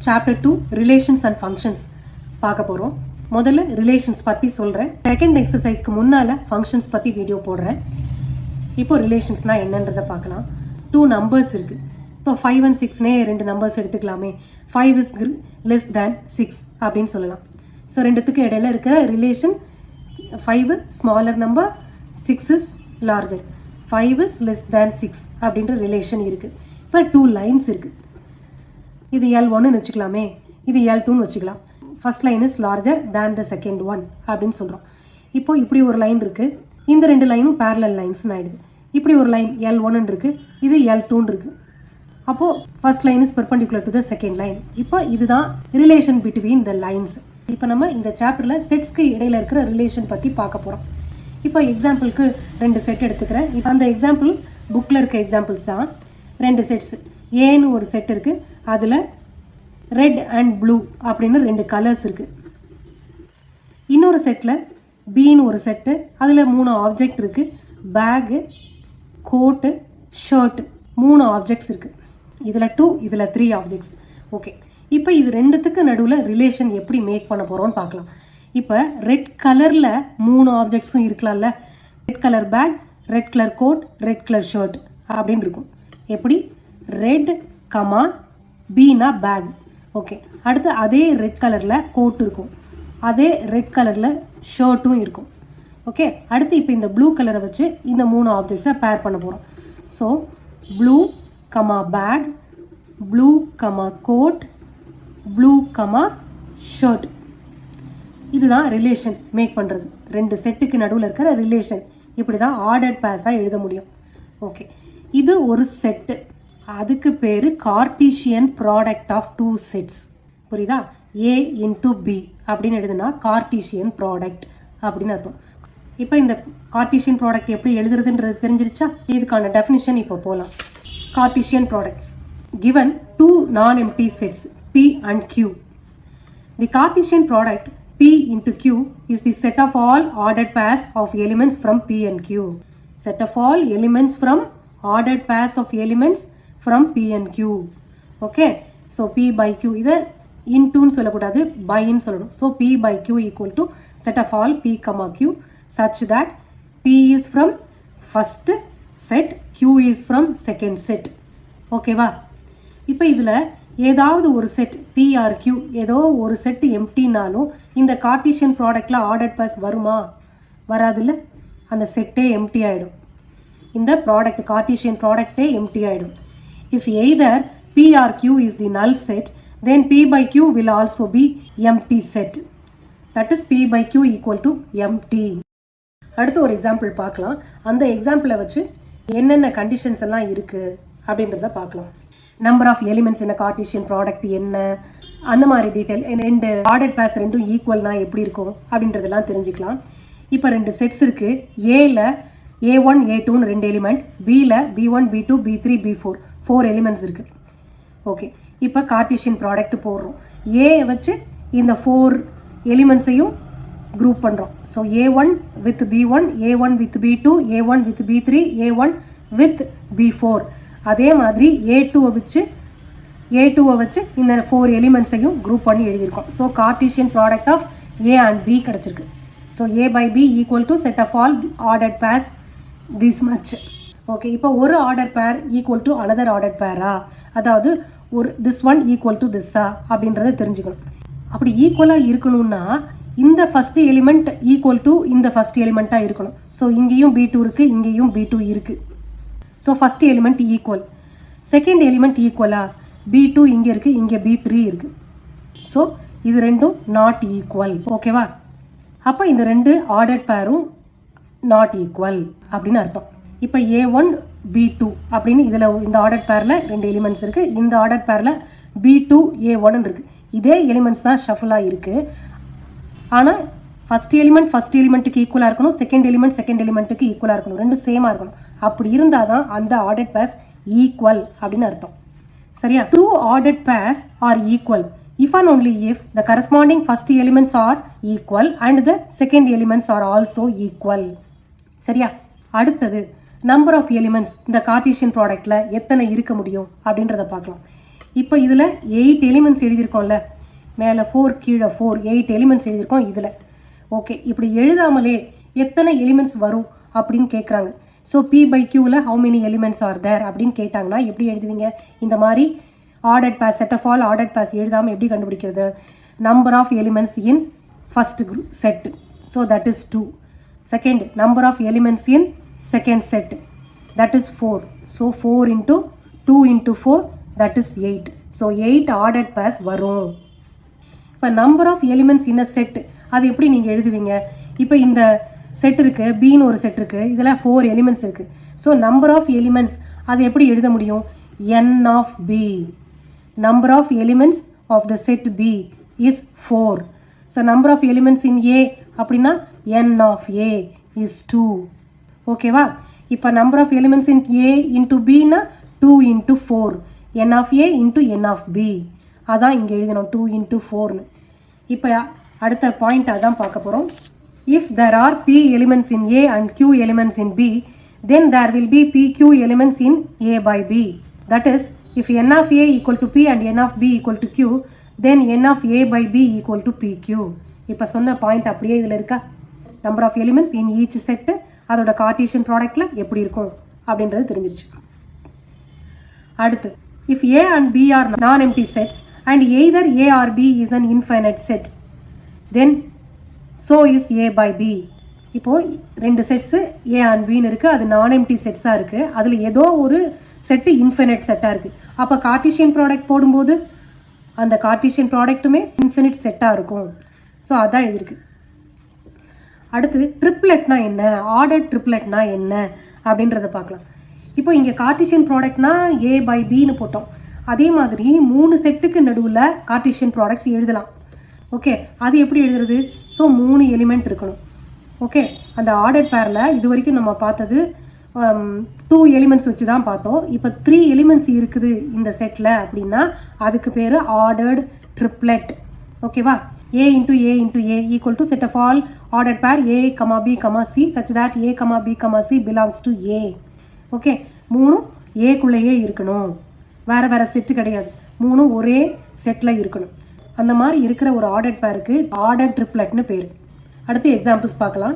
Chapter 2 relations and functions பார்க்க போகிறோம். முதல்ல ரிலேஷன்ஸ் பற்றி சொல்கிறேன். செகண்ட் எக்ஸசைஸ்க்கு முன்னால் ஃபங்க்ஷன்ஸ் பற்றி வீடியோ போடுறேன். இப்போ ரிலேஷன்ஸ்னால் என்னன்றதை பார்க்கலாம். 2 நம்பர்ஸ் இருக்குது. இப்போ 5 and 6 ரெண்டு நம்பர்ஸ் எடுத்துக்கலாமே. 5 is less than 6 அப்படின்னு சொல்லலாம். ஸோ ரெண்டுத்துக்கு இடையில இருக்கிற relation 5 smaller number, 6 is larger. 5 is less than 6 அப்படின்ற ரிலேஷன் இருக்குது. இப்போ 2 லைன்ஸ் இருக்குது. இது L1ன்னு வச்சுக்கலாமே, இது L2ன்னு வச்சுக்கலாம். First line is larger than the second one அப்படின்னு சொல்கிறோம். இப்போ இப்படி ஒரு லைன் இருக்குது, இந்த ரெண்டு லைனும் பேரலல் லைன்ஸ்னு ஆகிடுது. இப்படி ஒரு லைன் L1ன்னு இருக்குது, இது L2ன்னு இருக்குது. அப்போது first line is perpendicular to the second line. இப்போ இதுதான் ரிலேஷன் பிட்வீன் த லைன்ஸ். இப்போ நம்ம இந்த சாப்டரில் செட்ஸ்க்கு இடையில இருக்கிற ரிலேஷன் பற்றி பார்க்க போகிறோம். இப்போ எக்ஸாம்பிளுக்கு 2 செட் எடுத்துக்கிறேன். இப்போ அந்த எக்ஸாம்பிள் புக்கில் இருக்க எக்ஸாம்பிள்ஸ் தான். 2 செட்ஸ், ஏன்னு ஒரு செட் இருக்குது, அதில் ரெட் அண்ட் ப்ளூ அப்படின்னு 2 கலர்ஸ் இருக்குது. இன்னொரு செட்டில் பின்னு ஒரு செட்டு, அதில் 3 ஆப்ஜெக்ட் இருக்குது. பேகு, கோட்டு, ஷர்ட்டு, 3 ஆப்ஜெக்ட்ஸ் இருக்குது. இதில் 2, இதில் 3 ஆப்ஜெக்ட்ஸ். ஓகே, இப்போ இது ரெண்டுத்துக்கு நடுவில் ரிலேஷன் எப்படி மேக் பண்ண போகிறோம்னு பார்க்கலாம். இப்போ ரெட் கலரில் 3 ஆப்ஜெக்ட்ஸும் இருக்கலாம்ல. Red colour bag, red colour coat, red colour shirt அப்படின்னு இருக்கும். எப்படி? ரெட் கமா பீனா பேக். ஓகே, அடுத்து அதே ரெட் கலரில் கோட் இருக்கும், அதே ரெட் கலரில் ஷர்ட்டும் இருக்கும். ஓகே, அடுத்து இப்போ இந்த ப்ளூ கலரை வச்சு இந்த 3 ஆப்ஜெக்ட்ஸை பேர் பண்ண போகிறோம். So blue comma bag, blue comma coat, blue comma shirt. இதுதான் ரிலேஷன் மேக் பண்ணுறது. 2 செட்டுக்கு நடுவில் இருக்கிற ரிலேஷன் இப்படி தான் ஆர்டர்ட் பேஸாக எழுத முடியும். ஓகே, இது ஒரு செட்டு, அதுக்கு பேர் கார்டீசியன் ப்ராடக்ட் ஆஃப் 2 செட்ஸ். புரியுதா? A into B அப்படின்னு எழுதுனா கார்டீசியன் ப்ராடக்ட் அப்படின்னு அர்த்தம். இப்போ இந்த கார்டீசியன் ப்ராடக்ட் எப்படி எழுதுறதுன்றது தெரிஞ்சிருச்சா? இதுக்கான டெஃபினிஷன் இப்போ போகலாம். Cartesian products given 2 non-empty sets P and Q. The Cartesian product P into Q is the set of all ordered pairs of elements from P and Q. Set of all elements from ordered pairs of elements from P and Q. Okay, so P by Q, இதை இன்டூன்னு சொல்லக்கூடாது, பைன்னு சொல்லணும். So P by Q equal to set of all P comma Q such that P is from first set, Q is from second set. ஓகேவா? இப்போ இதில் ஏதாவது ஒரு set P or Q, ஏதோ ஒரு செட் எம்டினாலும் இந்த கார்டீசியன் ப்ராடக்டில் ஆர்டர்ட் பேர்ஸ் வருமா? வராதுல்ல, அந்த செட்டே எம்டி ஆகிடும். இந்த ப்ராடக்ட் கார்டீசியன் ப்ராடக்டே எம்டி ஆகிடும். If either P or Q is the null set, then P by Q will also be empty set. That is P by Q equal to empty. அடுத்து ஒரு example பார்க்கலாம். அந்த எக்ஸாம்பிளை வச்சு என்னென்ன conditions எல்லாம் இருக்குது அப்படின்றத பார்க்கலாம். நம்பர் ஆஃப் எலிமெண்ட்ஸ் என்ன, கார்டீசியன் ப்ராடக்ட் என்ன, அந்த மாதிரி டீட்டெயில், 2 ஆர்டர்ட் பேர்ஸ் ரெண்டும் ஈக்குவல்னா எப்படி இருக்கும் அப்படின்றதெல்லாம் தெரிஞ்சுக்கலாம். இப்போ 2 செட்ஸ் இருக்குது. ஏல A1 A2ன்னு 2 எலிமெண்ட், பியில் B1 B2 B3 B4 4 elements இருக்குது. ஓகே, இப்போ கார்டீசியன் ப்ராடக்ட் போடுறோம். ஏ வச்சு இந்த 4 எலிமெண்ட்ஸையும் குரூப் பண்ணுறோம். So A1 with B1, A1 with B2, A1 with B3, A1 with B4. அதே மாதிரி A2வை வச்சு இந்த 4 எலிமெண்ட்ஸையும் குரூப் பண்ணி எழுதியிருக்கோம். So Cartesian product of A and B கிடச்சிருக்கு. So A by B equal to set of all ordered pairs this much. Okay, இப்போ ஒரு order பேர் ஈக்குவல் டு அனதர் ஆர்டர் பேரா, அதாவது ஒரு திஸ் ஒன் ஈக்குவல் டு திஸ்ஸா அப்படின்றத தெரிஞ்சுக்கணும். அப்படி ஈக்குவலாக இருக்கணும்னா இந்த ஃபஸ்ட் எலிமெண்ட் ஈக்குவல் டு இந்த ஃபஸ்ட் எலிமெண்ட்டாக இருக்கணும். ஸோ இங்கேயும் B2 இருக்குது, இங்கேயும் B2 இருக்குது. So first element equal. Second element ஈக்குவலா? B2 இங்கே இருக்குது, இங்கே B3 இருக்குது. ஸோ இது ரெண்டும் நாட் ஈக்குவல். ஓகேவா? அப்போ இந்த 2 ஆர்டர்ட் பேரும் நாட் ஈக்குவல் அப்படின்னு அர்த்தம். இப்போ A1 B2 அப்படின்னு இதில் இந்த ஆர்டர்ட் பேரில் 2 எலிமெண்ட்ஸ் இருக்குது, இந்த ஆர்டர்ட் பேரில் B2 A1 இருக்குது. இதே எலிமெண்ட்ஸ் தான் ஷஃபுல்லாக இருக்குது. ஆனால் ஃபஸ்ட் எலிமெண்ட்டுக்கு ஈக்குவலாக இருக்கணும், செகண்ட் எலிமெண்ட்டுக்கு ஈக்குவலாக இருக்கணும், 2 சேமாக இருக்கணும். அப்படி இருந்தால் தான் அந்த ஆர்டர்ட் பேர்ஸ் ஈக்குவல் அப்படின்னு அர்த்தம். சரியா? 2 ordered pairs are equal if and only if the corresponding first elements are equal and the second elements are also equal. சரியா? அடுத்தது நம்பர் ஆஃப் எலிமெண்ட்ஸ் இந்த கார்டீசியன் ப்ராடக்டில் எத்தனை இருக்க முடியும் அப்படின்றத பார்க்கலாம். இப்போ இதில் 8 எலிமெண்ட்ஸ் எழுதியிருக்கோம்ல, மேலே 4 கீழே 4, 8 எலிமெண்ட்ஸ் எழுதியிருக்கோம் இதில். ஓகே, இப்படி எழுதாமலே எத்தனை எலிமெண்ட்ஸ் வரும் அப்படின்னு கேட்குறாங்க. ஸோ P/Qவில் how many elements are there அப்படின்னு கேட்டாங்கன்னா எப்படி எழுதுவீங்க? இந்த மாதிரி ordered pairs, set of all ordered pairs எழுதாமல் எப்படி கண்டுபிடிக்கிறது? Number of elements in first set, so that is 2. Second, number of elements in second set, that is 4. So 4 into 2 into 4, that is 8. So 8 ordered pairs வரும். இப்போ number of elements in a set, அது எப்படி நீங்கள் எழுதுவீங்க? இப்போ இந்த set இருக்கு, பின்னு ஒரு செட் இருக்கு, இதில் 4 எலிமெண்ட்ஸ் இருக்கு. ஸோ நம்பர் ஆஃப் எலிமெண்ட்ஸ் அது எப்படி எழுத முடியும்? n of b. Number of elements of the set b is 4. So number of elements in a அப்படின்னா n of a is 2. ஓகேவா? இப்போ number of elements in A into பின்னா 2 into 4, n of a into n of b. அதான் இங்கே எழுதணும் 2 into 4ன்னு. இப்போ அடுத்த point அதான் பார்க்க போகிறோம். If there are p elements in a and q elements in b, then there will be pq elements in a by b. That is, if n of a equal to p and n of b equal to q, then n of a by b equal to pq. இப்போ சொன்ன point அப்படியே இதில் இருக்கா? Number of elements in each set அதோட cartesian ப்ராடக்டில் எப்படி இருக்கும் அப்படின்றது தெரிஞ்சிருச்சு. அடுத்து, if A and B are non empty sets and either A or B is an infinite set, then so is A by B. இப்போது 2 செட்ஸு ஏ அண்ட் பின்னு இருக்குது, அது நான் எம்டி செட்ஸாக இருக்குது, அதில் ஏதோ ஒரு செட்டு இன்ஃபைனைட் செட்டாக இருக்குது. அப்போ கார்ட்டீசியன் ப்ராடக்ட் போடும்போது அந்த கார்ட்டீசியன் ப்ராடக்ட்டுமே இன்ஃபினிட் செட்டாக இருக்கும். ஸோ அதான் எழுதிருக்கு. அடுத்து, ட்ரிப்ளெட்னா என்ன, ஆர்டர் ட்ரிப்ளெட்னா என்ன அப்படின்றத பார்க்கலாம். இப்போ இங்கே கார்ட்டீசியன் ப்ராடக்ட்னா ஏ பை பின்னு போட்டோம். அதே மாதிரி 3 செட்டுக்கு நடுவில் கார்ட்டீசியன் ப்ராடக்ட்ஸ் எழுதலாம். ஓகே, அது எப்படி எழுதுறது? ஸோ 3 எலிமெண்ட் இருக்கணும். ஓகே, அந்த ஆர்டர் பேரில் இது வரைக்கும் நம்ம பார்த்தது 2 எலிமெண்ட்ஸ் வச்சு தான் பார்த்தோம். இப்போ 3 எலிமெண்ட்ஸ் இருக்குது இந்த செட்டில் அப்படின்னா அதுக்கு பேர் ஆர்டர்டு ட்ரிப்ளெட். ஓகேவா? a into a into a equal to set of all ordered pair a, b, c such that a, b, c belongs to a. Okay, 3 ஏக்குள்ளேயே இருக்கணும், வேறு வேறு செட்டு கிடையாது, 3 ஒரே செட்டில் இருக்கணும். அந்த மாதிரி இருக்கிற ஒரு ஆர்டர்ட் பேருக்கு ஆர்டர் ட்ரிப்ளெட்னு பேர். அடுத்து எக்ஸாம்பிள்ஸ் பார்க்கலாம்.